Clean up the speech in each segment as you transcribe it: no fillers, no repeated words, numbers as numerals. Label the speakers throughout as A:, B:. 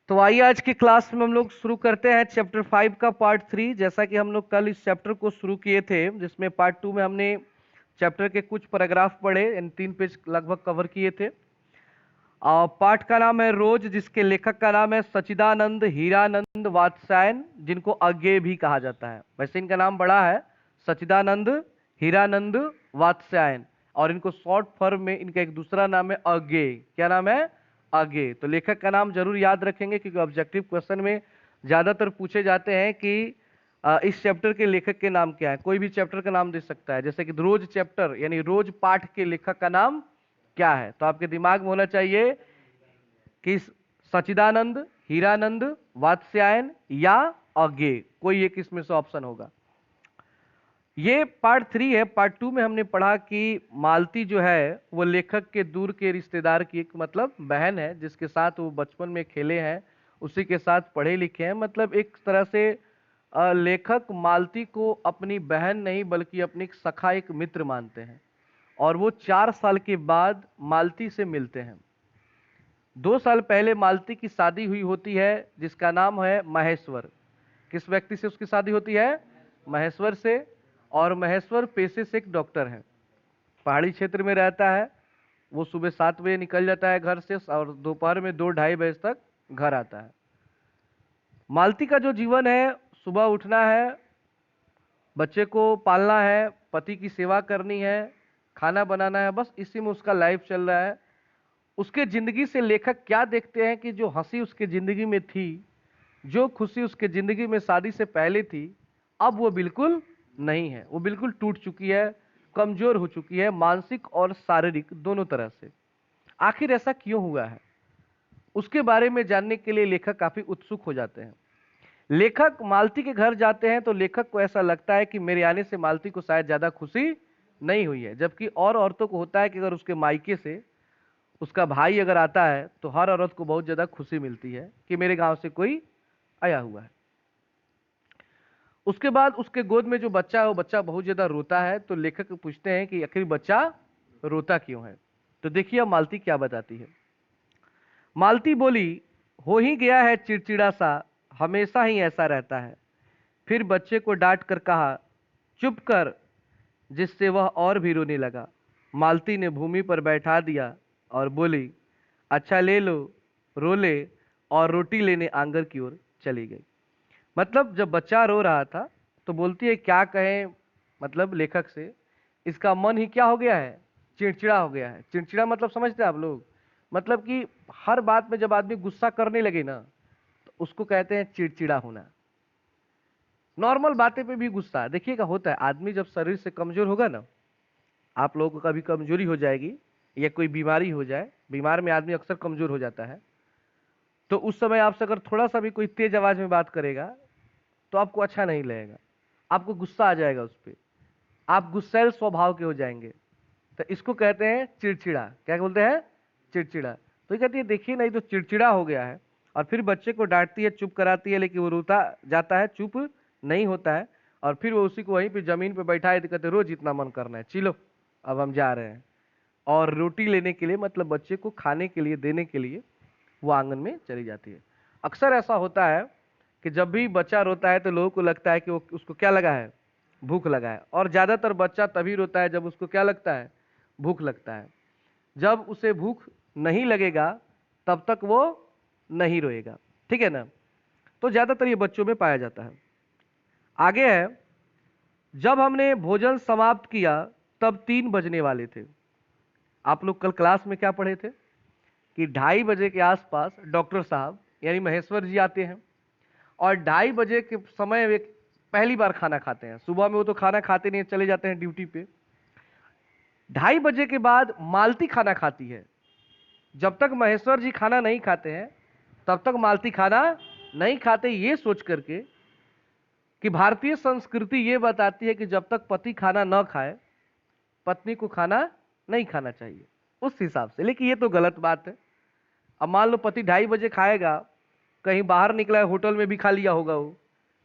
A: तो आइए आज की क्लास में हम लोग शुरू करते हैं चैप्टर 5 का पार्ट 3। जैसा कि हम लोग कल इस चैप्टर को शुरू किए थे, जिसमें पार्ट 2 में हमने चैप्टर के कुछ पैराग्राफ पढ़े, इन 3 पेज लगभग कवर किए थे। पाठ का नाम है रोज, जिसके लेखक का नाम है सच्चिदानंद हीरानंद वात्स्यायन, जिनको अज्ञेय भी कहा जाता है। वैसे इनका नाम बड़ा है, सच्चिदानंद हीरानंद वात्स्यायन, और इनको शॉर्ट फॉर्म में इनका एक दूसरा नाम है अज्ञेय। क्या नाम है? अज्ञेय। तो लेखक का नाम जरूर याद रखेंगे, क्योंकि ऑब्जेक्टिव क्वेश्चन में ज्यादातर पूछे जाते हैं कि इस चैप्टर के लेखक के नाम क्या है। कोई भी चैप्टर का नाम दे सकता है, जैसे कि रोज चैप्टर यानी रोज पाठ के लेखक का नाम क्या है। तो आपके दिमाग में होना चाहिए कि सच्चिदानंद हीरानंद वात्स्यायन या अज्ञेय, कोई एक इसमें से ऑप्शन होगा। ये पार्ट 3 है। पार्ट 2 में हमने पढ़ा कि मालती जो है वो लेखक के दूर के रिश्तेदार की एक मतलब बहन है, जिसके साथ वो बचपन में खेले हैं, उसी के साथ पढ़े लिखे हैं। मतलब एक तरह से लेखक मालती को अपनी बहन नहीं बल्कि अपनी सखा, एक मित्र मानते हैं। और वो 4 साल के बाद मालती से मिलते हैं। 2 साल पहले मालती की शादी हुई होती है, जिसका नाम है महेश्वर। किस व्यक्ति से उसकी शादी होती है? महेश्वर से। और महेश्वर पेशे से एक डॉक्टर है, पहाड़ी क्षेत्र में रहता है। वो सुबह 7 बजे निकल जाता है घर से और दोपहर में 2-2:30 बजे तक घर आता है। मालती का जो जीवन है, सुबह उठना है, बच्चे को पालना है, पति की सेवा करनी है, खाना बनाना है, बस इसी में उसका लाइफ चल रहा है। उसके जिंदगी से लेखक क्या देखते हैं कि जो हंसी उसके जिंदगी में थी, जो खुशी उसके जिंदगी में शादी से पहले थी, अब वो बिल्कुल नहीं है। वो बिल्कुल टूट चुकी है, कमजोर हो चुकी है, मानसिक और शारीरिक दोनों तरह से। आखिर ऐसा क्यों हुआ है, उसके बारे में जानने के लिए लेखक काफी उत्सुक हो जाते हैं। लेखक मालती के घर जाते हैं तो लेखक को ऐसा लगता है कि मेरे आने से मालती को शायद ज्यादा खुशी नहीं हुई है, जबकि और औरतों को होता है कि अगर उसके मायके से उसका भाई अगर आता है तो हर औरत को बहुत ज्यादा खुशी मिलती है कि मेरे गांव से कोई आया हुआ है। उसके बाद उसके गोद में जो बच्चा है वो बच्चा बहुत ज्यादा रोता है। तो लेखक पूछते हैं कि आखिर बच्चा रोता क्यों है। तो देखिए अब मालती क्या बताती है। मालती बोली, हो ही गया है चिड़चिड़ा सा, हमेशा ही ऐसा रहता है। फिर बच्चे को डांट कर कहा, चुप कर, जिससे वह और भी रोने लगा। मालती ने भूमि पर बैठा दिया और बोली, अच्छा ले लो, रो ले, और रोटी लेने आंगन की ओर चली गई। मतलब जब बच्चा रो रहा था तो बोलती है क्या कहें, मतलब लेखक से, इसका मन ही क्या हो गया है? चिड़चिड़ा हो गया है। चिड़चिड़ा मतलब समझते हैं आप लोग? मतलब कि हर बात में जब आदमी गुस्सा करने लगे ना, तो उसको कहते हैं चिड़चिड़ा होना। नॉर्मल बातें पे भी गुस्सा, देखिएगा होता है। आदमी जब शरीर से कमजोर होगा ना, आप लोगों को कभी कमजोरी हो जाएगी या कोई बीमारी हो जाए, बीमार में आदमी अक्सर कमजोर हो जाता है, तो उस समय आपसे अगर थोड़ा सा भी कोई तेज आवाज में बात करेगा तो आपको अच्छा नहीं लगेगा, आपको गुस्सा आ जाएगा उस पर, आप गुस्सैल स्वभाव के हो जाएंगे। तो इसको कहते हैं चिड़चिड़ा। क्या बोलते हैं? चिड़चिड़ा। तो ये कहती है देखिए नहीं तो चिड़चिड़ा हो गया है। और फिर बच्चे को डांटती है, चुप कराती है, लेकिन वो रोता जाता है, चुप नहीं होता है। और फिर वो उसी को वहीं पे जमीन पे बैठाए तो कहते रोज इतना मन करना है, चिलो अब हम जा रहे हैं। और रोटी लेने के लिए, मतलब बच्चे को खाने के लिए देने के लिए, वो आंगन में चली जाती है। अक्सर ऐसा होता है कि जब भी बच्चा रोता है तो लोगों को लगता है कि वो उसको क्या लगा है? भूख लगा है। और ज्यादातर बच्चा तभी रोता है जब उसको क्या लगता है? भूख लगता है। जब उसे भूख नहीं लगेगा तब तक वो नहीं रोएगा, ठीक है ना? तो ज्यादातर ये बच्चों में पाया जाता है। आगे है, जब हमने भोजन समाप्त किया तब 3 बजने वाले थे। आप लोग कल क्लास में क्या पढ़े थे कि 2:30 बजे के आसपास डॉक्टर साहब यानी महेश्वर जी आते हैं, और 2:30 बजे के समय वे पहली बार खाना खाते हैं। सुबह में वो तो खाना खाते नहीं, चले जाते हैं ड्यूटी पे। 2:30 बजे के बाद मालती खाना खाती है। जब तक महेश्वर जी खाना नहीं खाते हैं तब तक मालती खाना नहीं खाते, ये सोच करके कि भारतीय संस्कृति ये बताती है कि जब तक पति खाना न खाए पत्नी को खाना नहीं खाना चाहिए, उस हिसाब से। लेकिन ये तो गलत बात है। अब मान लो पति 2:30 बजे खाएगा, कहीं बाहर निकला है, होटल में भी खा लिया होगा वो,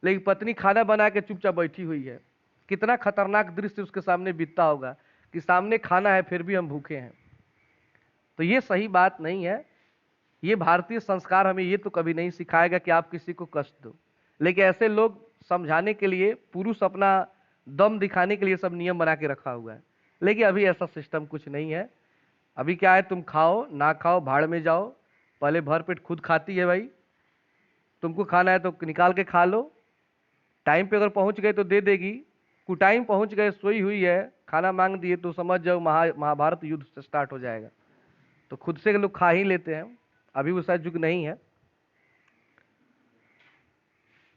A: लेकिन पत्नी खाना बना के चुपचाप बैठी हुई है। कितना खतरनाक दृश्य उसके सामने बीतता होगा कि सामने खाना है फिर भी हम भूखे हैं। तो ये सही बात नहीं है। ये भारतीय संस्कार हमें ये तो कभी नहीं सिखाएगा कि आप किसी को कष्ट दो, लेकिन ऐसे लोग समझाने के लिए, पुरुष अपना दम दिखाने के लिए सब नियम बना के रखा हुआ है। लेकिन अभी ऐसा सिस्टम कुछ नहीं है। अभी क्या है, तुम खाओ ना खाओ भाड़ में जाओ, पहले भर पेट खुद खाती है भाई, तुमको खाना है तो निकाल के खा लो, टाइम पे अगर पहुंच गए तो दे देगी, कुटाइम पहुंच गए सोई हुई है खाना मांग दिए तो समझ जाओ महाभारत युद्ध से स्टार्ट हो जाएगा। तो खुद से लोग खा ही लेते हैं, अभी वो शायद युग नहीं है।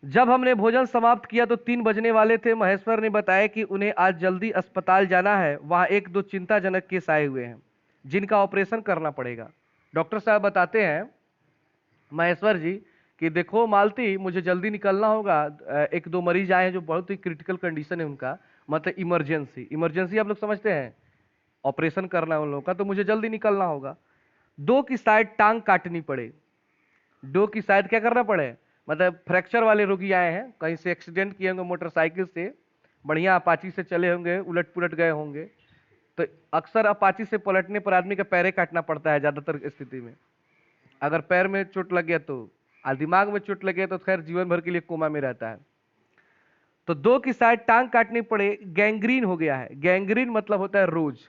A: जब हमने भोजन समाप्त किया तो 3 बजने वाले थे। महेश्वर ने बताया कि उन्हें आज जल्दी अस्पताल जाना है, वहां 1-2 चिंताजनक केस आए हुए हैं जिनका ऑपरेशन करना पड़ेगा। डॉक्टर साहब बताते हैं महेश्वर जी कि देखो मालती, मुझे जल्दी निकलना होगा, 1-2 मरीज आए हैं जो बहुत ही क्रिटिकल कंडीशन है उनका, मतलब इमरजेंसी। इमरजेंसी आप लोग समझते हैं, ऑपरेशन करना है उन लोगों का, तो मुझे जल्दी निकलना होगा। 2 की साइड टांग काटनी पड़े, 2 की साइड क्या करना पड़े, मतलब फ्रैक्चर वाले रोगी आए हैं, कहीं से एक्सीडेंट किए होंगे मोटरसाइकिल से, बढ़िया अपाची से चले होंगे, उलट पुलट गए होंगे, तो अक्सर अपाची से पलटने पर आदमी का पैर काटना पड़ता है ज्यादातर स्थिति में। अगर पैर में चोट लग गया तो, दिमाग में चोट लग गया तो खैर जीवन भर के लिए कोमा में रहता है। तो 2 की साइड टांग काटनी पड़े, गैंग्रीन हो गया है। गैंग्रीन मतलब होता है रोज,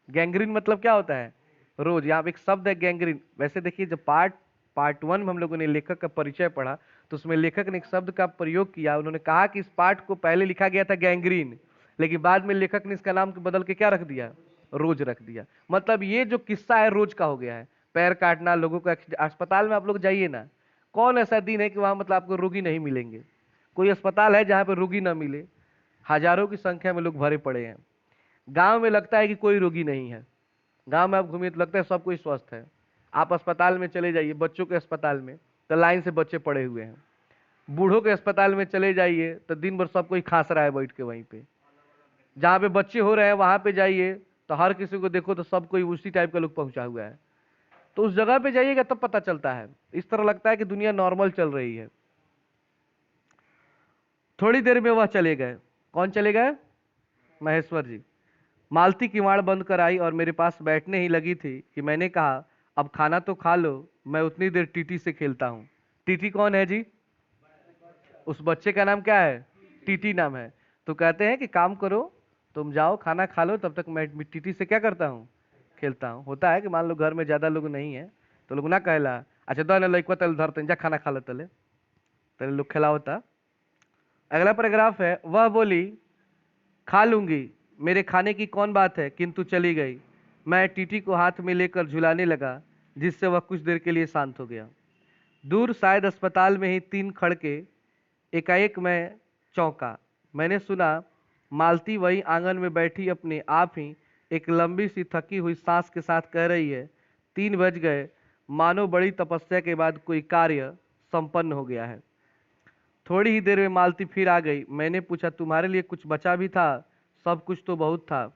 A: गैंग्रीन मतलब क्या होता है, रोज। यहाँ पे एक शब्द है गैंग्रीन। वैसे देखिए, जब पार्ट 1 में हम लोगों ने लेखक का परिचय पढ़ा तो उसमें लेखक ने एक शब्द का प्रयोग किया, उन्होंने कहा कि इस पार्ट को पहले लिखा गया था गैंग्रीन, लेकिन बाद में लेखक ने इसका नाम बदल के क्या रख दिया, रोज रख दिया। मतलब ये जो किस्सा है रोज का हो गया है, पैर काटना, लोगों को अस्पताल में आप लोग जाइए ना, कौन ऐसा दिन है कि वहां मतलब आपको रोगी नहीं मिलेंगे, कोई अस्पताल है जहां पर रोगी ना मिले, हजारों की संख्या में लोग भरे पड़े हैं। गांव में लगता है कि कोई रोगी नहीं है, गांव में आप घूमिए तो लगता है सब कोई स्वस्थ है। आप अस्पताल में चले जाइए, बच्चों के अस्पताल में, तो लाइन से बच्चे पड़े हुए हैं। बूढ़ों के अस्पताल में चले जाइए तो दिन भर सब कोई खांस रहा है बैठ के वहीं पे। जहां पे बच्चे हो रहे हैं वहां पे जाइए तो हर किसी को देखो तो सब कोई उसी टाइप का लुक पहुंचा हुआ है। तो उस जगह पे जाइएगा तब पता चलता है, इस तरह लगता है कि दुनिया नॉर्मल चल रही है। थोड़ी देर में वह चले गए। कौन चले गए, महेश्वर जी। मालती किवाड़ बंद कर आई और मेरे पास बैठने ही लगी थी कि मैंने कहा, अब खाना तो खा लो, मैं उतनी देर टीटी से खेलता हूँ। टीटी कौन है जी, उस बच्चे का नाम क्या है, टीटी नाम है। तो कहते हैं कि काम करो, तुम जाओ खाना खा लो, तब तक मैं टीटी से क्या करता हूँ, खेलता हूँ। होता है कि मान लो घर में ज्यादा लोग नहीं है तो लोग ना कहला, अच्छा दो लड़का तल धरते जा खाना खा लो, तले तले लोग खिला होता। अगला पैराग्राफ है, वह बोली खा लूंगी, मेरे खाने की कौन बात है, किंतु चली गई। मैं टीटी को हाथ में लेकर झुलाने लगा, जिससे वह कुछ देर के लिए शांत हो गया। दूर शायद अस्पताल में ही 3 खड़के। एकाएक मैं चौंका, मैंने सुना मालती वही आंगन में बैठी अपने आप ही एक लंबी सी थकी हुई सांस के साथ कह रही है, 3 बज गए, मानो बड़ी तपस्या के बाद कोई कार्य संपन्न हो गया है। थोड़ी ही देर में मालती फिर आ गई। मैंने पूछा, तुम्हारे लिए कुछ बचा भी था, सब कुछ तो बहुत था।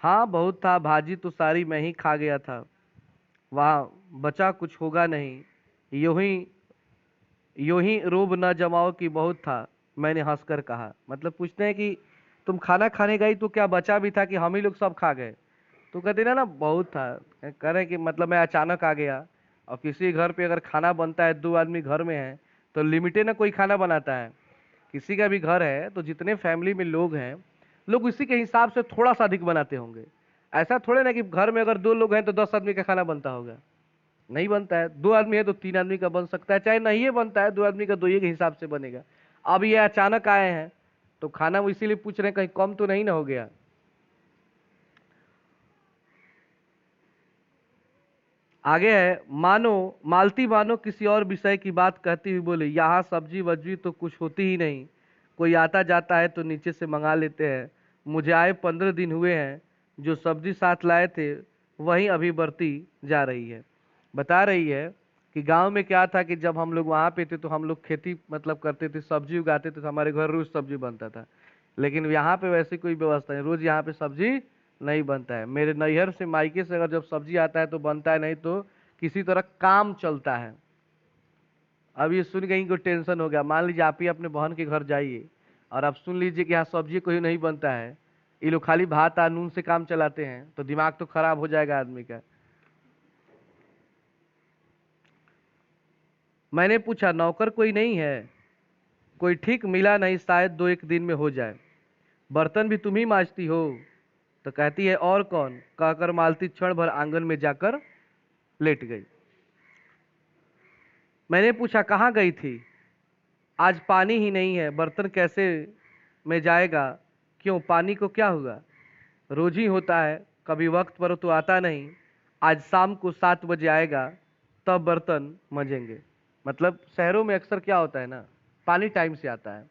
A: हाँ बहुत था, भाजी तो सारी मैं ही खा गया था, वहाँ बचा कुछ होगा नहीं, यूं ही रोब न जमाओ कि बहुत था, मैंने हंसकर कहा। मतलब पूछते हैं कि तुम खाना खाने गई तो क्या बचा भी था कि हम ही लोग सब खा गए। तो कहते ना ना बहुत था, कह रहे कि मतलब मैं अचानक आ गया। और किसी घर पे अगर खाना बनता है, 2 आदमी घर में है तो लिमिटेड ना कोई खाना बनाता है। किसी का भी घर है तो जितने फैमिली में लोग हैं, लोग उसी के हिसाब से थोड़ा सा अधिक बनाते होंगे। ऐसा थोड़े ना कि घर में अगर 2 लोग हैं तो 10 आदमी का खाना बनता होगा, नहीं बनता है। 2 आदमी है तो 3 आदमी का बन सकता है, चाहे नहीं है बनता है 2 आदमी का 2 ही के हिसाब से बनेगा। अब ये अचानक आए हैं तो खाना वो इसीलिए पूछ रहे हैं कहीं कम तो नहीं ना हो गया। आगे है, मालती मानो किसी और विषय की बात कहती हुई बोली, यहाँ सब्जी वब्जी तो कुछ होती ही नहीं, कोई आता जाता है तो नीचे से मंगा लेते हैं। मुझे आए 15 दिन हुए हैं, जो सब्जी साथ लाए थे वही अभी बढ़ती जा रही है। बता रही है कि गांव में क्या था कि जब हम लोग वहां पे थे तो हम लोग खेती मतलब करते थे, सब्जी उगाते थे, तो हमारे घर रोज सब्जी बनता था। लेकिन यहाँ पे वैसी कोई व्यवस्था नहीं, रोज यहाँ पे सब्जी नहीं बनता है। मेरे नैहर से मायके से अगर जब सब्जी आता है तो बनता है, नहीं तो किसी तरह काम चलता है। अब ये सुन के इनको टेंशन हो गया। मान लीजिए आप ही अपने बहन के घर जाइए और आप सुन लीजिए कि यहाँ सब्जी कोई नहीं बनता है, ये लोग खाली भात और नून से काम चलाते हैं, तो दिमाग तो खराब हो जाएगा आदमी का। मैंने पूछा नौकर कोई नहीं है? कोई ठीक मिला नहीं, शायद 2-1 दिन में हो जाए। बर्तन भी तुम ही मांजती हो? तो कहती है और कौन, कहकर मालती क्षण भर आंगन में जाकर लेट गई। मैंने पूछा कहाँ गई थी? आज पानी ही नहीं है, बर्तन कैसे में जाएगा? क्यों, पानी को क्या हुआ? रोज ही होता है, कभी वक्त पर तो आता नहीं। आज शाम को 7 बजे आएगा, तब बर्तन मंजेंगे। मतलब शहरों में अक्सर क्या होता है ना, पानी टाइम से आता है।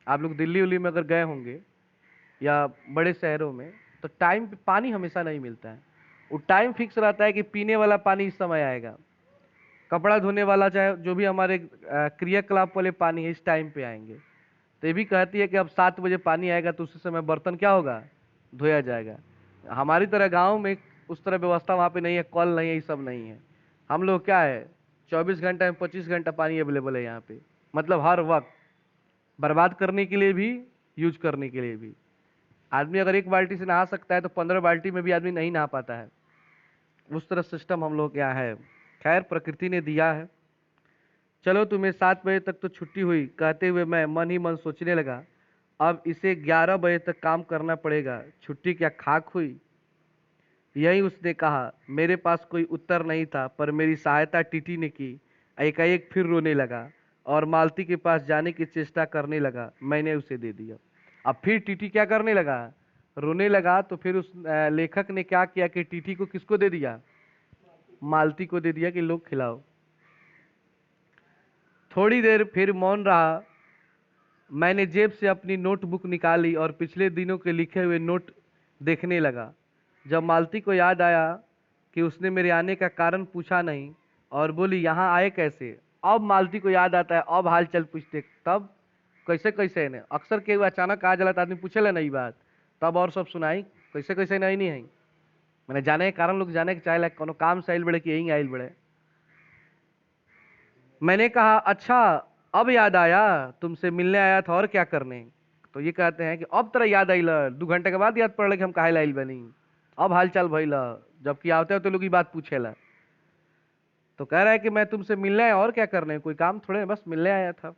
A: आप लोग दिल्ली उल्ली में अगर गए होंगे या बड़े शहरों में, तो टाइम पे पानी हमेशा नहीं मिलता है। वो टाइम फिक्स रहता है कि पीने वाला पानी इस समय आएगा, कपड़ा धोने वाला चाहे जो भी हमारे क्रियाकलाप वाले पानी है इस टाइम पे आएंगे। तो ये भी कहती है कि अब 7 बजे पानी आएगा तो उसी समय बर्तन क्या होगा, धोया जाएगा। हमारी तरह गांव में उस तरह व्यवस्था वहाँ पे नहीं है, कल नहीं है, ये सब नहीं है। हम लोग क्या है, 24 घंटा में 25 घंटा पानी अवेलेबल है यहाँ पे। मतलब हर वक्त बर्बाद करने के लिए भी, यूज करने के लिए भी। आदमी अगर एक बाल्टी से नहा सकता है तो 15 बाल्टी में भी आदमी नहीं नहा पाता है। उस तरह सिस्टम हम लोग क्या है, खैर प्रकृति ने दिया है। चलो तुम्हें 7 बजे तक तो छुट्टी हुई, कहते हुए मैं मन ही मन सोचने लगा अब इसे 11 बजे तक काम करना पड़ेगा, छुट्टी क्या खाक हुई? यही उसने कहा। मेरे पास कोई उत्तर नहीं था, पर मेरी सहायता टीटी ने की। एकाएक फिर रोने लगा और मालती के पास जाने की चेष्टा करने लगा। मैंने उसे दे दिया। अब फिर टीटी क्या करने लगा, रोने लगा। तो फिर उस लेखक ने क्या किया कि टीटी को किसको दे दिया, मालती को दे दिया कि लोग खिलाओ। थोड़ी देर फिर मौन रहा। मैंने जेब से अपनी नोटबुक निकाली और पिछले दिनों के लिखे हुए नोट देखने लगा। जब मालती को याद आया कि उसने मेरे आने का कारण पूछा नहीं और बोली यहाँ आए कैसे, अब मालती को याद आता है, अब हाल चाल पूछते। तब कैसे कैसे ने अक्सर के अचानक आ जाला तो आदमी पूछेला नई बात, तब और सब सुनाई कैसे कैसे नहीं है। मैंने जाने के कारण लोग जाने के चाहे कोनो काम से आइल बड़े कि यही आइल बड़े। मैंने कहा अच्छा, अब याद आया, तुमसे मिलने आया था और क्या करने? तो ये कहते हैं कि अब तेरा याद आइल, 2 घंटे के बाद याद पड़ल कि हम काहे लाइल बनी, अब हाल चाल भइल। जबकि आवते हो तो लोग ये बात पूछेला। तो कह रहा है कि मैं तुमसे मिलने आया, और क्या करने, कोई काम थोड़े, बस मिलने आया था।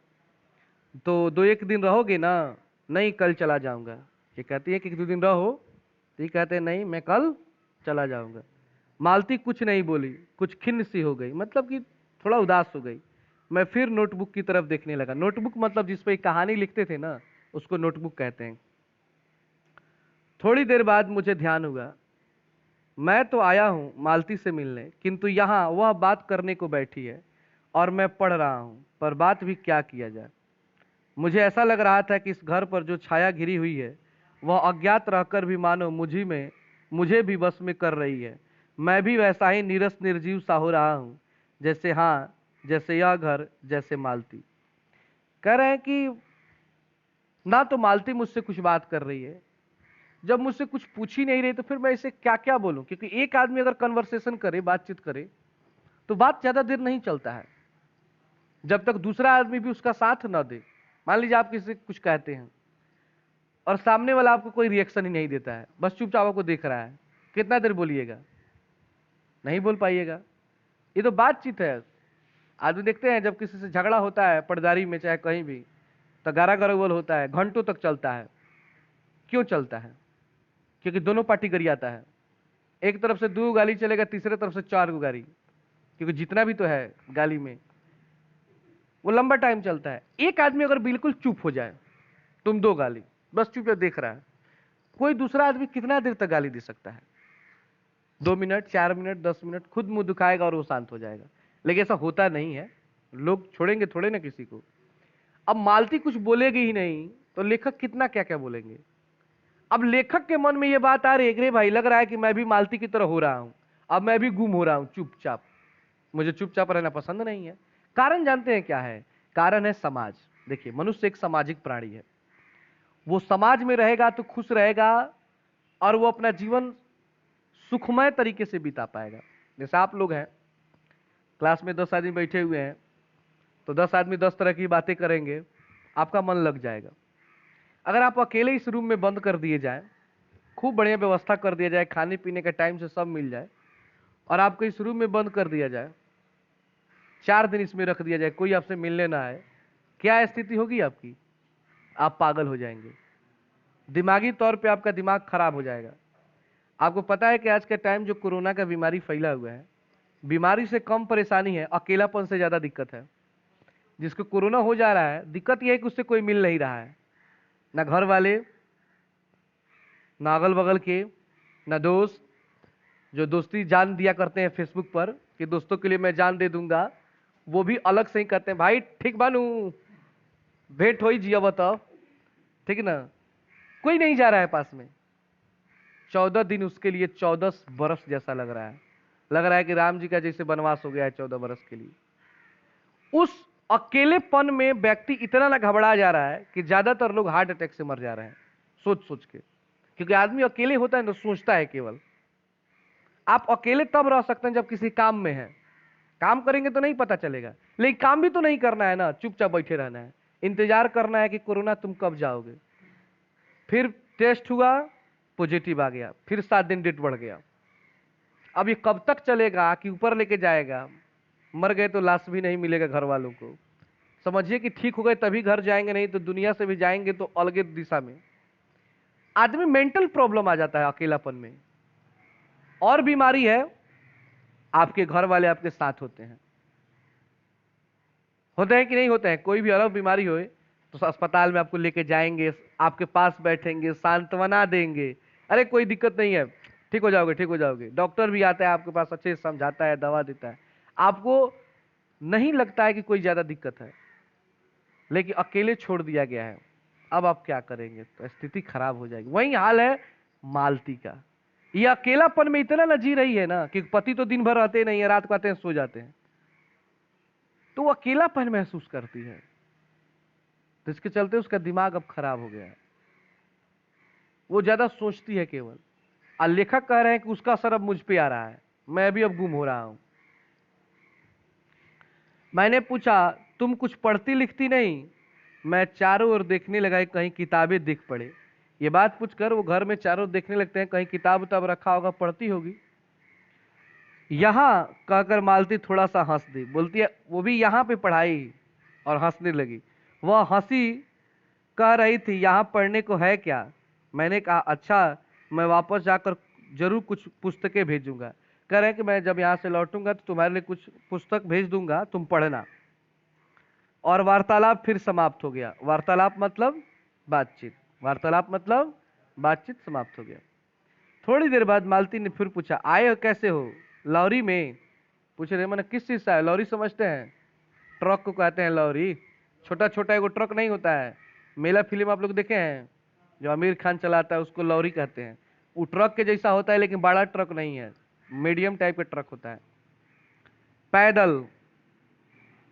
A: तो 2-1 दिन रहोगे ना? नहीं, कल चला जाऊंगा। ये कहती है कि 2 दिन रहो, तो ये कहते हैं नहीं, मैं कल चला जाऊंगा। मालती कुछ नहीं बोली, कुछ खिन्न सी हो गई, मतलब कि थोड़ा उदास हो गई। मैं फिर नोटबुक की तरफ देखने लगा। नोटबुक मतलब जिस पे कहानी लिखते थे ना, उसको नोटबुक कहते हैं। थोड़ी देर बाद मुझे ध्यान हुआ, मैं तो आया हूं मालती से मिलने, किंतु यहाँ वह बात करने को बैठी है और मैं पढ़ रहा हूं, पर बात भी क्या किया जाए। मुझे ऐसा लग रहा था कि इस घर पर जो छाया घिरी हुई है वह अज्ञात रहकर भी मानो मुझे भी वश में कर रही है। मैं भी वैसा ही नीरस निर्जीव सा हो रहा हूं, जैसे, हाँ, जैसे यह घर, जैसे मालती। कह रहे हैं कि ना तो मालती मुझसे कुछ बात कर रही है, जब मुझसे कुछ पूछ ही नहीं रही तो फिर मैं इसे क्या क्या बोलूं, क्योंकि एक आदमी अगर कन्वर्सेशन करे, बातचीत करे, तो बात ज्यादा देर नहीं चलता है जब तक दूसरा आदमी भी उसका साथ ना दे। मान लीजिए आप किसी से कुछ कहते हैं और सामने वाला आपको कोई रिएक्शन ही नहीं देता है, बस चुपचाप आपको देख रहा है, कितना देर बोलिएगा, नहीं बोल पाइएगा। ये तो बातचीत है। आदमी देखते हैं जब किसी से झगड़ा होता है पटदारी में चाहे कहीं भी, तो गारा गरोगल होता है, घंटों तक चलता है। क्यों चलता है? क्योंकि दोनों पार्टी गरियाता है। एक तरफ से 2 गाली चलेगा, तीसरे तरफ से 4 गो गाली, क्योंकि जितना भी तो है गाली में, वो लंबा टाइम चलता है। एक आदमी अगर बिल्कुल चुप हो जाए, तुम 2 गाली, बस चुपचाप देख रहा है, कोई दूसरा आदमी कितना देर तक गाली दे सकता है? 2 मिनट, 4 मिनट, 10 मिनट, खुद मुंह दुखाएगा और वो शांत हो जाएगा। लेकिन ऐसा होता नहीं है, लोग छोड़ेंगे थोड़े ना किसी को। अब मालती कुछ बोलेगी ही नहीं तो लेखक कितना क्या क्या बोलेंगे। अब लेखक के मन में ये बात आ रही है कि रे भाई, लग रहा है कि मैं भी मालती की तरह हो रहा हूं, अब मैं भी गुम हो रहा हूं चुपचाप, मुझे चुपचाप रहना पसंद नहीं है। कारण जानते हैं क्या है? कारण है समाज। देखिए, मनुष्य एक सामाजिक प्राणी है। वो समाज में रहेगा तो खुश रहेगा और वो अपना जीवन सुखमय तरीके से बिता पाएगा। जैसे आप लोग हैं, क्लास में 10 आदमी बैठे हुए हैं, तो 10 आदमी 10 तरह की बातें करेंगे, आपका मन लग जाएगा। अगर आप अकेले इस रूम में बंद कर दिए जाए, खूब बढ़िया व्यवस्था कर दिया जाए, खाने पीने का टाइम से सब मिल जाए, और आपको इस रूम में बंद कर दिया जाए, 4 दिन इसमें रख दिया जाए, कोई आपसे मिलने ना आए, क्या स्थिति होगी आपकी? आप पागल हो जाएंगे, दिमागी तौर पे आपका दिमाग खराब हो जाएगा। आपको पता है कि आज के टाइम जो कोरोना का बीमारी फैला हुआ है, बीमारी से कम परेशानी है, अकेलापन से ज्यादा दिक्कत है। जिसको कोरोना हो जा रहा है, दिक्कत यह है कि उससे कोई मिल नहीं रहा है, ना घर वाले, ना अगल बगल के, ना दोस्त। जो दोस्ती जान दिया करते हैं फेसबुक पर कि दोस्तों के लिए मैं जान दे दूंगा, वो भी अलग से ही कहते हैं, भाई ठीक बानू, भेंट हो ही जिया बताओ, ठीक ना। कोई नहीं जा रहा है पास में। 14 दिन उसके लिए 14 बरस जैसा लग रहा है। लग रहा है कि राम जी का जैसे वनवास हो गया है 14 बरस के लिए। उस अकेलेपन में व्यक्ति इतना ना घबरा जा रहा है कि ज्यादातर लोग हार्ट अटैक से मर जा रहे हैं सोच सोच के। क्योंकि आदमी अकेले होता है तो सोचता है केवल। आप अकेले तब रह सकते हैं जब किसी काम में है, काम करेंगे तो नहीं पता चलेगा, लेकिन काम भी तो नहीं करना है ना, चुपचाप बैठे रहना है, इंतजार करना है कि कोरोना तुम कब जाओगे। फिर टेस्ट हुआ, पॉजिटिव आ गया, फिर 7 दिन डेट बढ़ गया। अब ये कब तक चलेगा कि ऊपर लेके जाएगा? मर गए तो लाश भी नहीं मिलेगा घर वालों को। समझिए कि ठीक हो गए तभी घर जाएंगे, नहीं तो दुनिया से भी जाएंगे तो अलग दिशा में। आदमी मेंटल प्रॉब्लम आ जाता है अकेलापन में। और बीमारी है, आपके घर वाले आपके साथ होते हैं कि नहीं होते हैं? कोई भी अलग बीमारी हो तो अस्पताल में आपको लेके जाएंगे, आपके पास बैठेंगे, सांत्वना देंगे, अरे कोई दिक्कत नहीं है, ठीक हो जाओगे, ठीक हो जाओगे। डॉक्टर भी आता है आपके पास, अच्छे से समझाता है, दवा देता है, आपको नहीं लगता है कि कोई ज्यादा दिक्कत है। लेकिन अकेले छोड़ दिया गया है, अब आप क्या करेंगे? तो स्थिति खराब हो जाएगी। वही हाल है मालती का। ये अकेलापन में इतना ना जी रही है ना कि पति तो दिन भर रहते नहीं है, रात को आते हैं सो जाते हैं, तो वो अकेलापन महसूस करती है। तो इसके चलते उसका दिमाग अब खराब हो गया है, वो ज्यादा सोचती है केवल। और लेखक कह रहे हैं कि उसका असर अब मुझ पे आ रहा है, मैं भी अब गुम हो रहा हूं। मैंने पूछा, तुम कुछ पढ़ती लिखती नहीं? मैं चारों ओर देखने लगा, कहीं किताबें दिख पड़े। ये बात पूछकर वो घर में चारों ओर देखने लगते हैं, कहीं किताब उताब रखा होगा, पढ़ती होगी। यहां कहकर मालती थोड़ा सा हंस दी, बोलती है वो भी यहाँ पे पढ़ाई, और हंसने लगी। वह हंसी, कह रही थी यहाँ पढ़ने को है क्या? मैंने कहा अच्छा, मैं वापस जाकर जरूर कुछ पुस्तकें भेजूंगा। कह रहे हैं कि मैं जब यहाँ से लौटूंगा तो तुम्हारे लिए कुछ पुस्तक भेज दूंगा, तुम पढ़ना। और वार्तालाप फिर समाप्त हो गया। वार्तालाप मतलब बातचीत, वार्तालाप मतलब बातचीत समाप्त हो गया। थोड़ी देर बाद मालती ने फिर पूछा, आए हो कैसे हो? लॉरी में। पूछ रहे मैंने किस चीज से आए? लॉरी समझते हैं? ट्रक को कहते हैं लॉरी। छोटा छोटा एगो ट्रक नहीं होता है, मेला फिल्म आप लोग देखे हैं, जो आमिर खान चलाता है, उसको लॉरी कहते हैं। वो ट्रक के जैसा होता है लेकिन बड़ा ट्रक नहीं है, मीडियम टाइप का ट्रक होता है। पैदल।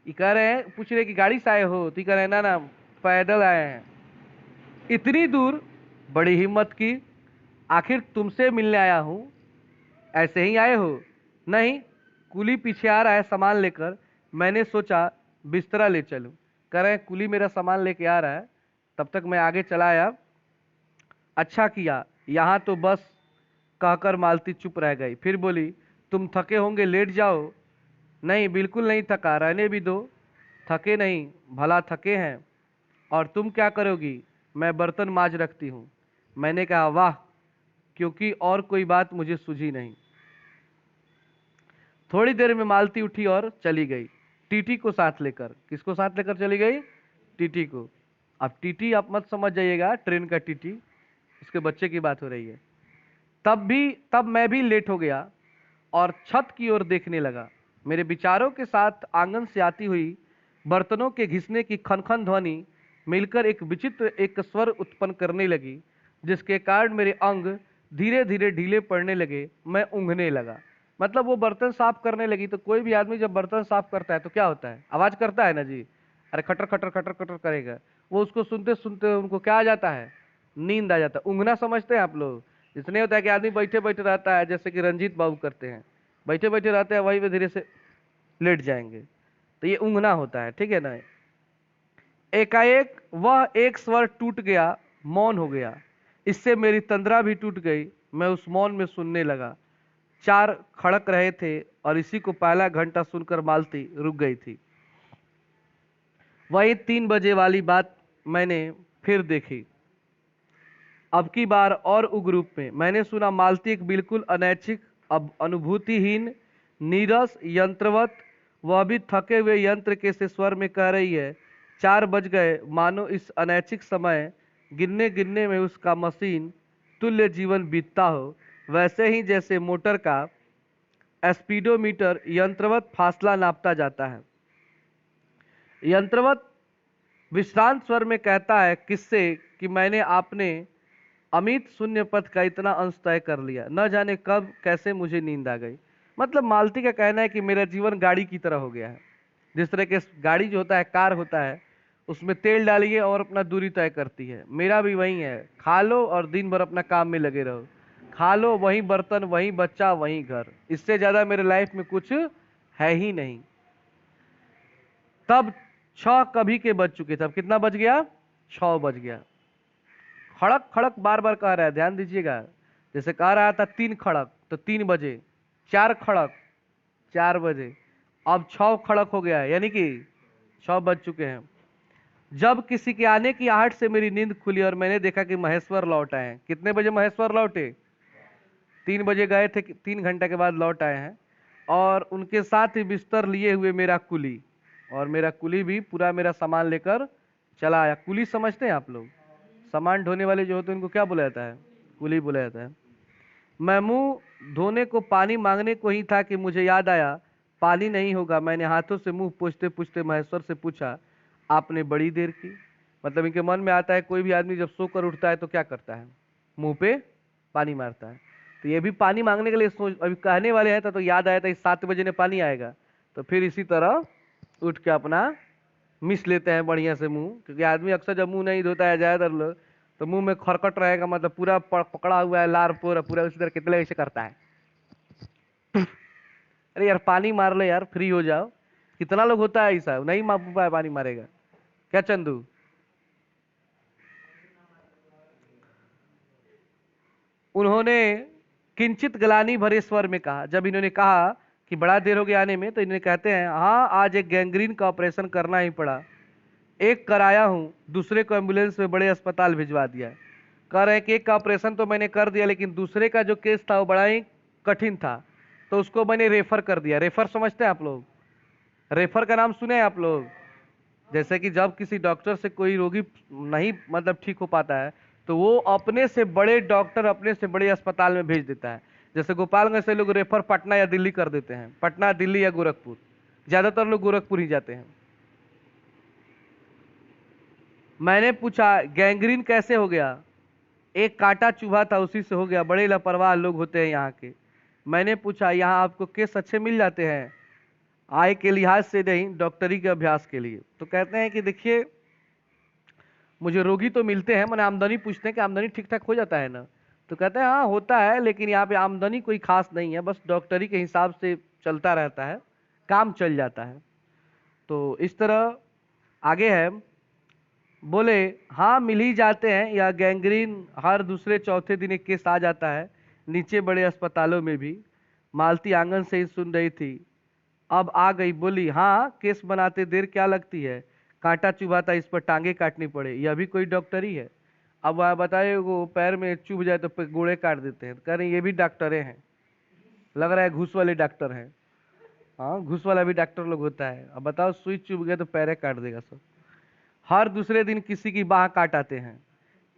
A: ये कह रहे हैं, पूछ रहे कि गाड़ी से आए हो? तो कह रहे हैं ना ना, पैदल आए हैं। इतनी दूर? बड़ी हिम्मत की, आखिर तुमसे मिलने आया हूं, ऐसे ही आए हो? नहीं, कुली पीछे आ रहा है सामान लेकर, मैंने सोचा बिस्तरा ले चलूं। कह रहे हैं कुली मेरा सामान लेके आ रहा है, तब तक मैं आगे चला आया। अच्छा किया, यहाँ तो बस। कहकर मालती चुप रह गई, फिर बोली, तुम थके होंगे, लेट जाओ। नहीं, बिल्कुल नहीं थका, रहने भी दो। थके नहीं, भला थके हैं। और तुम क्या करोगी? मैं बर्तन माज रखती हूँ। मैंने कहा वाह, क्योंकि और कोई बात मुझे सूझी नहीं। थोड़ी देर में मालती उठी और चली गई, टीटी को साथ लेकर। किसको साथ लेकर चली गई? टीटी को। अब टीटी आप मत समझ जाइएगा ट्रेन का टीटी, उसके बच्चे की बात हो रही है। तब मैं भी लेट हो गया और छत की ओर देखने लगा। मेरे विचारों के साथ आंगन से आती हुई बर्तनों के घिसने की खनखन ध्वनि मिलकर एक विचित्र एक स्वर उत्पन्न करने लगी, जिसके कारण मेरे अंग धीरे धीरे ढीले पड़ने लगे। मैं ऊँघने लगा। मतलब वो बर्तन साफ करने लगी, तो कोई भी आदमी जब बर्तन साफ करता है तो क्या होता है? आवाज करता है ना जी, अरे खटर खटर खटर खटर करेगा। वो उसको सुनते सुनते उनको क्या आ जाता है? नींद आ जाता है। ऊँघना समझते हैं आप लोग? इसलिए होता है कि आदमी बैठे बैठे रहता है, जैसे कि रंजीत बाबू करते हैं, बैठे बैठे रहते हैं, वहीं पे धीरे से लेट जाएंगे, तो ये ऊँघना होता है, ठीक है ना। एकाएक वह एक स्वर टूट गया, मौन हो गया। इससे मेरी तंद्रा भी टूट गई। मैं उस मौन में सुनने लगा। चार खड़क रहे थे और इसी को पहला घंटा सुनकर मालती रुक गई थी। वही 3 बजे वाली बात मैंने फिर देखी, अब की बार और उग्र रूप में। मैंने सुना मालती एक बिल्कुल अनैच्छिक, अब अनुभूतिहीन, नीरस, यंत्रवत, वह भी थके हुए यंत्र के से स्वर में कह रही है, 4 बज गए, मानो इस अनैच्छिक समय गिनने गिनने में उसका मशीन तुल्य जीवन बीतता हो, वैसे ही जैसे मोटर का स्पीडोमीटर यंत्रवत फासला नापता जाता है। यंत्रवत विश्रांत स्वर में कहता है किससे कि मैंने आपने अमित शून्य पथ का इतना अंश तय कर लिया, न जाने कब कैसे मुझे नींद आ गई। मतलब मालती का कहना है कि मेरा जीवन गाड़ी की तरह हो गया है। जिस तरह के गाड़ी जो होता है, कार होता है, उसमें तेल डालिए और अपना दूरी तय करती है, मेरा भी वही है, खा लो और दिन भर अपना काम में लगे रहो, खा लो, वही बर्तन, वही बच्चा, वही घर, इससे ज्यादा मेरे लाइफ में कुछ है ही नहीं। तब 6 कभी के बज चुके थे। अब कितना बज गया? 6 बज गया। खड़क खड़क बार बार कह रहा है, ध्यान दीजिएगा। जैसे कह रहा था 3 खड़क तो 3 बजे, 4 खड़क 4 बजे, अब 6 खड़क हो गया है, यानी कि 6 बज चुके हैं। जब किसी के आने की आहट से मेरी नींद खुली और मैंने देखा कि महेश्वर लौट आए हैं। कितने बजे महेश्वर लौटे? 3 बजे गए थे, 3 घंटे के बाद लौट आए हैं। और उनके साथ ही बिस्तर लिए हुए मेरा कुली, और मेरा कुली भी पूरा मेरा सामान लेकर चला आया। कुली समझते हैं आप लोग? सामान ढोने वाले जो होते हैं उनको क्या बोला जाता है? कुली बोला जाता है। मैं मुंह धोने को पानी मांगने को ही था कि मुझे याद आया पानी नहीं होगा। मैंने हाथों से मुंह पूछते पूछते महेश्वर से पूछा, आपने बड़ी देर की? मतलब इनके मन में आता है कोई भी आदमी जब सोकर उठता है तो क्या करता है? मुंह पे पानी मारता है। तो ये भी पानी मांगने के लिए सोच, अभी कहने वाले हैं तो याद आया था 7 बजे ने पानी आएगा, तो फिर इसी तरह उठ के अपना मिस लेते हैं बढ़िया से मुंह, क्योंकि आदमी अक्सर जब मुंह नहीं धोता है ज्यादातर लोग, तो मुंह में खरकट रहेगा, मतलब पूरा पकड़ा हुआ है लार पूरा पूरा, उसी तरह कितने ऐसे करता है। अरे यार पानी मार ले यार, फ्री हो जाओ। कितना लोग होता है ऐसा, नहीं मार पाए पानी मारेगा क्या चंदू? उन्होंने किंचित गलानी भरे स्वर में कहा। जब इन्होंने कहा कि बड़ा देर हो गया आने में, तो इन्होंने कहते हैं, हाँ आज एक गैंग्रीन का ऑपरेशन करना ही पड़ा। एक कराया हूं, दूसरे को एम्बुलेंस में बड़े अस्पताल भिजवा दिया। कह रहे हैं कि एक का ऑपरेशन तो मैंने कर दिया, लेकिन दूसरे का जो केस था वो बड़ा ही कठिन था, तो उसको मैंने रेफर कर दिया। रेफर समझते हैं आप लोग? रेफर का नाम सुने हैं आप लोग? जैसे कि जब किसी डॉक्टर से कोई रोगी नहीं मतलब ठीक हो पाता है, तो वो अपने से बड़े डॉक्टर अपने से बड़े अस्पताल में भेज देता है। जैसे गोपालगंज से लोग रेफर पटना या दिल्ली कर देते हैं, पटना, दिल्ली या गोरखपुर, ज्यादातर लोग गोरखपुर ही जाते हैं। मैंने पूछा गैंग्रीन कैसे हो गया? एक कांटा चुभा था, उसी से हो गया, बड़े लापरवाह लोग होते हैं यहाँ के। मैंने पूछा यहाँ आपको केस अच्छे मिल जाते हैं? आय के लिहाज से नहीं, डॉक्टरी के अभ्यास के लिए। तो कहते हैं कि देखिए मुझे रोगी तो मिलते हैं, मैंने आमदनी पूछते हैं कि आमदनी ठीक ठाक हो जाता है ना? तो कहते हैं हाँ होता है, लेकिन यहाँ पे आमदनी कोई खास नहीं है, बस डॉक्टरी के हिसाब से चलता रहता है, काम चल जाता है। तो इस तरह आगे है। बोले हाँ मिल ही जाते हैं, या गैंग्रीन हर दूसरे चौथे दिन एक केस आ जाता है, नीचे बड़े अस्पतालों में भी। मालती आंगन से ही सुन रही थी, अब आ गई, बोली हाँ केस बनाते देर क्या लगती है, कांटा चुभा था, इस पर टांगे काटनी पड़े, यह भी कोई डॉक्टरी है? अब वह बताए वो पैर में चुभ जाए तो गोड़े काट देते हैं, कह रहे ये भी डॉक्टरे हैं, लग रहा है घूस वाले डॉक्टर हैं। हाँ घूस वाला भी डॉक्टर लोग होता है। अब बताओ सुई चुभ गया तो पैरे काट देगा सब। हर दूसरे दिन किसी की बाह काट आते हैं,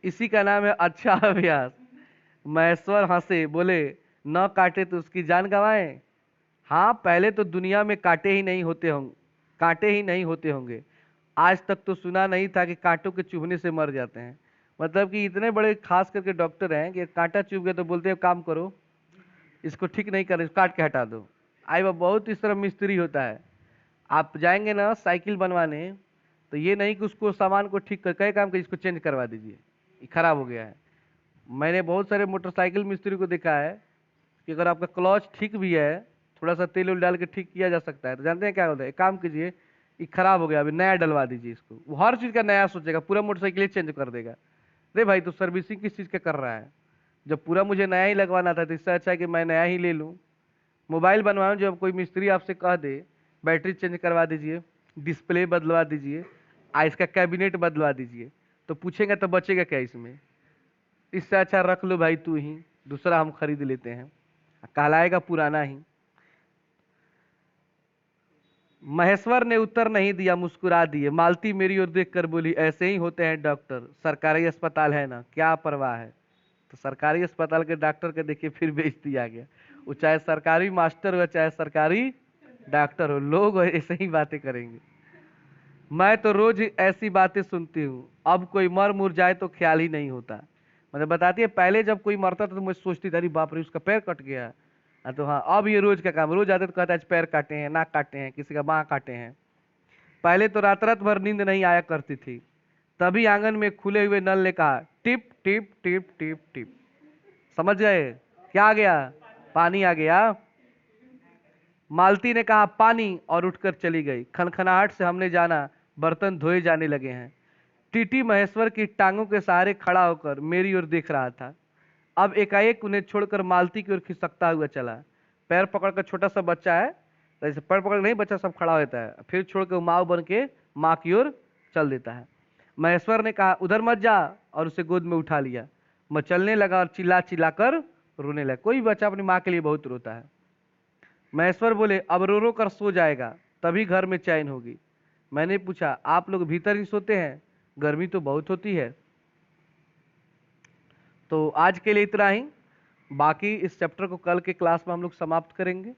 A: इसी का नाम है अच्छा अभ्यास। महेश्वर हंसे, बोले न काटे तो उसकी जान गंवाए। हाँ पहले तो दुनिया में कांटे ही नहीं होते होंगे, आज तक तो सुना नहीं था कि कांटों के चुभने से मर जाते हैं। मतलब कि इतने बड़े खास करके डॉक्टर हैं कि कांटा चुभ गया तो बोलते हैं काम करो, इसको ठीक नहीं कर, काट के हटा दो। आई वह बहुत इस तरह मिस्त्री होता है। आप जाएंगे ना साइकिल बनवाने, तो ये नहीं कि उसको सामान को ठीक कर कई काम कर, इसको चेंज करवा दीजिए, ये खराब हो गया है। मैंने बहुत सारे मोटरसाइकिल मिस्त्री को देखा है कि अगर आपका क्लच ठीक भी है, थोड़ा सा तेल उल डाल के ठीक किया जा सकता है। तो जानते हैं क्या होता है, एक काम कीजिए, ये खराब हो गया, अभी नया डलवा दीजिए इसको। वो हर चीज का नया सोचेगा, पूरा मोटरसाइकिल चेंज कर देगा। अरे भाई तो सर्विसिंग किस चीज का कर रहा है? जब पूरा मुझे नया ही लगवाना था, तो इससे अच्छा है कि मैं नया ही ले लूं। मोबाइल बनवाओ, जब कोई मिस्त्री आपसे कह दे बैटरी चेंज करवा दीजिए, डिस्प्ले बदलवा दीजिए, इसका कैबिनेट बदलवा दीजिए, तो पूछेगा तो बचेगा क्या इसमें? इससे अच्छा रख लो भाई तू ही, दूसरा हम खरीद लेते हैं, कहलाएगा पुराना ही। महेश्वर ने उत्तर नहीं दिया, मुस्कुरा दिए। मालती मेरी ओर देखकर बोली, ऐसे ही होते हैं डॉक्टर, सरकारी अस्पताल है ना, क्या परवाह है। तो सरकारी अस्पताल के डॉक्टर के देखिए फिर बेइज्जती आ गया। वो चाहे सरकारी मास्टर हो चाहे सरकारी डॉक्टर हो, लोग ऐसे ही बातें करेंगे। मैं तो रोज ऐसी बातें सुनती हूँ, अब कोई मर मुर जाए तो ख्याल ही नहीं होता। मतलब बताती है, पहले जब कोई मरता था तो मैं सोचती थी अरे बाप रे उसका पैर कट गया। तो हाँ, अब ये रोज का काम, रोज आते तो कहता है आज पैर काटे हैं, नाक काटे हैं, किसी का बाँह काटे हैं। पहले तो रात रात भर नींद नहीं आया करती थी। तभी आंगन में खुले हुए नल ने कहा tip tip tip tip tip. समझ गए क्या आ गया? पानी आ गया। मालती ने कहा पानी, और उठकर चली गई। खनखनाहट से हमने जाना बर्तन धोए जाने लगे हैं। टीटी महेश्वर की टांगों के सहारे खड़ा होकर मेरी ओर देख रहा था। अब एकाएक उन्हें छोड़कर मालती की ओर खिसकता हुआ चला। पैर पकड़कर, छोटा सा बच्चा है जैसे पैर पकड़ नहीं, बच्चा सब खड़ा होता है, फिर छोड़ के माँ बन के माँ की ओर चल देता है। महेश्वर ने कहा उधर मत जा, और उसे गोद में उठा लिया। मैं चलने लगा और चिल्ला चिल्ला कर रोने लगा। कोई बच्चा अपनी माँ के लिए बहुत रोता है। महेश्वर बोले अब रो रो कर सो जाएगा, तभी घर में चैन होगी। मैंने पूछा आप लोग भीतर ही सोते हैं, गर्मी तो बहुत होती है। तो आज के लिए इतना ही, बाकी इस चैप्टर को कल के क्लास में हम लोग समाप्त करेंगे।